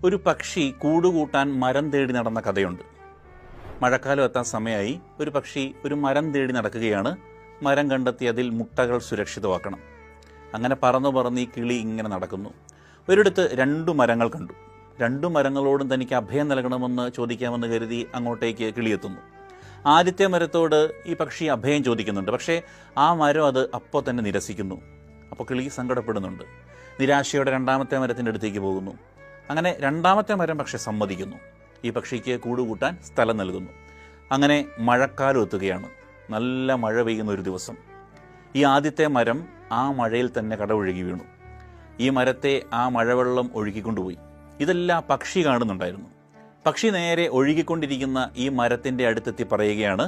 ഒരു പക്ഷി കൂടുകൂട്ടാൻ മരം തേടി നടന്ന കഥയുണ്ട്. മഴക്കാലം എത്താൻ സമയമായി. ഒരു പക്ഷി ഒരു മരം തേടി നടക്കുകയാണ്. മരം കണ്ടെത്തി അതിൽ മുട്ടകൾ സുരക്ഷിതമാക്കണം. അങ്ങനെ പറന്ന് ഈ കിളി ഇങ്ങനെ നടക്കുന്നു. ഒരിടത്ത് 2 മരങ്ങൾ കണ്ടു. 2 മരങ്ങളോടും തനിക്ക് അഭയം നൽകണമെന്ന് ചോദിക്കാമെന്ന് കരുതി അങ്ങോട്ടേക്ക് കിളിയെത്തുന്നു. ആദ്യത്തെ മരത്തോട് ഈ പക്ഷി അഭയം ചോദിക്കുന്നുണ്ട്. പക്ഷേ ആ മരം അത് അപ്പോൾ തന്നെ നിരസിക്കുന്നു. അപ്പോൾ കിളി സങ്കടപ്പെടുന്നുണ്ട്. നിരാശയോടെ 2ാമത്തെ മരത്തിൻ്റെ അടുത്തേക്ക് പോകുന്നു. അങ്ങനെ 2ാമത്തെ മരം പക്ഷെ സമ്മതിക്കുന്നു. ഈ പക്ഷിക്ക് കൂടുകൂട്ടാൻ സ്ഥലം നൽകുന്നു. അങ്ങനെ മഴക്കാലം എത്തുകയാണ്. നല്ല മഴ പെയ്യുന്ന ഒരു ദിവസം ഈ ആദ്യത്തെ മരം ആ മഴയിൽ തന്നെ കടപുഴകി വീണു. ഈ മരത്തെ ആ മഴവെള്ളം ഒഴുകിക്കൊണ്ടുപോയി. ഇതെല്ലാം പക്ഷി കാണുന്നുണ്ടായിരുന്നു. പക്ഷി നേരെ ഒഴുകിക്കൊണ്ടിരിക്കുന്ന ഈ മരത്തിൻ്റെ അടുത്തെത്തി പറയുകയാണ്,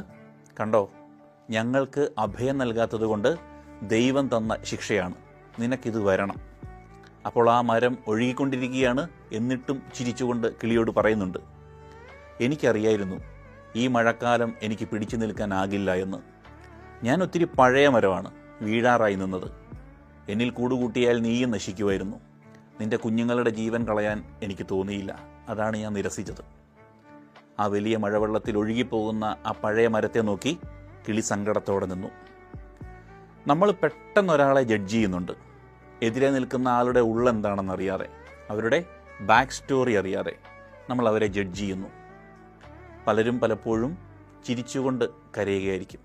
കണ്ടോ, ഞങ്ങൾക്ക് അഭയം നൽകാത്തത് കൊണ്ട് ദൈവം തന്ന ശിക്ഷയാണ്, നിനക്കിത് വരണം. അപ്പോൾ ആ മരം ഒഴുകിക്കൊണ്ടിരിക്കുകയാണ്. എന്നിട്ടും ചിരിച്ചുകൊണ്ട് കിളിയോട് പറയുന്നുണ്ട്, എനിക്കറിയായിരുന്നു ഈ മഴക്കാലം എനിക്ക് പിടിച്ചു നിൽക്കാനാകില്ല എന്ന്. ഞാൻ ഒത്തിരി പഴയ മരമാണ്, വീഴാറായി നിന്നത്. എന്നിൽ കൂടുകൂട്ടിയാൽ നീയും നശിക്കുമായിരുന്നു. നിന്റെ കുഞ്ഞുങ്ങളുടെ ജീവൻ കളയാൻ എനിക്ക് തോന്നിയില്ല. അതാണ് ഞാൻ നിരസിച്ചത്. ആ വലിയ മഴവെള്ളത്തിൽ ഒഴുകിപ്പോകുന്ന ആ പഴയ മരത്തെ നോക്കി കിളി സങ്കടത്തോടെ നിന്നു. നമ്മൾ പെട്ടെന്നൊരാളെ ജഡ്ജ് ചെയ്യുന്നുണ്ട്. എതിരെ നിൽക്കുന്ന ആളുടെ ഉള്ളെന്താണെന്നറിയാതെ, അവരുടെ ബാക്ക് സ്റ്റോറി അറിയാതെ നമ്മൾ അവരെ ജഡ്ജ് ചെയ്യുന്നു. പലരും പലപ്പോഴും ചിരിച്ചുകൊണ്ട് കരയുകയായിരിക്കും.